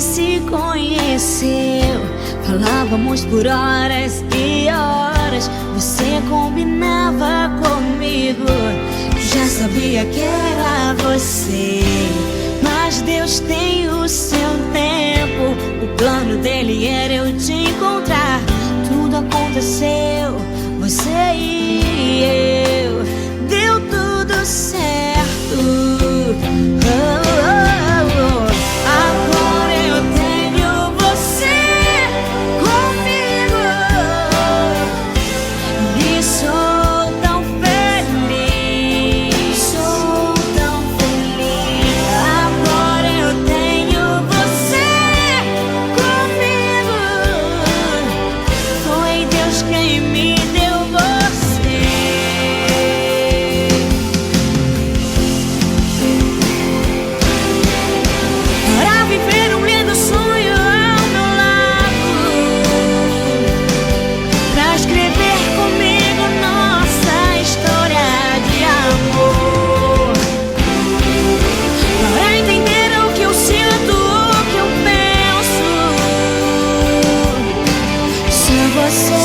se conheceu, falávamos por horas e horas. Você combinava comigo, já sabia que era você. Mas Deus tem o seu tempo, o plano dele era eu te encontrar. Tudo aconteceu, você e eu, deu tudo certo. Agora eu tenho você comigo e sou tão feliz, sou tão feliz. Agora eu tenho você comigo, foi Deus quem me deu você. Para viver um lindo sonho ao meu lado, pra escrever comigo nossa história de amor, para entender o que eu sinto, o que eu penso. Só você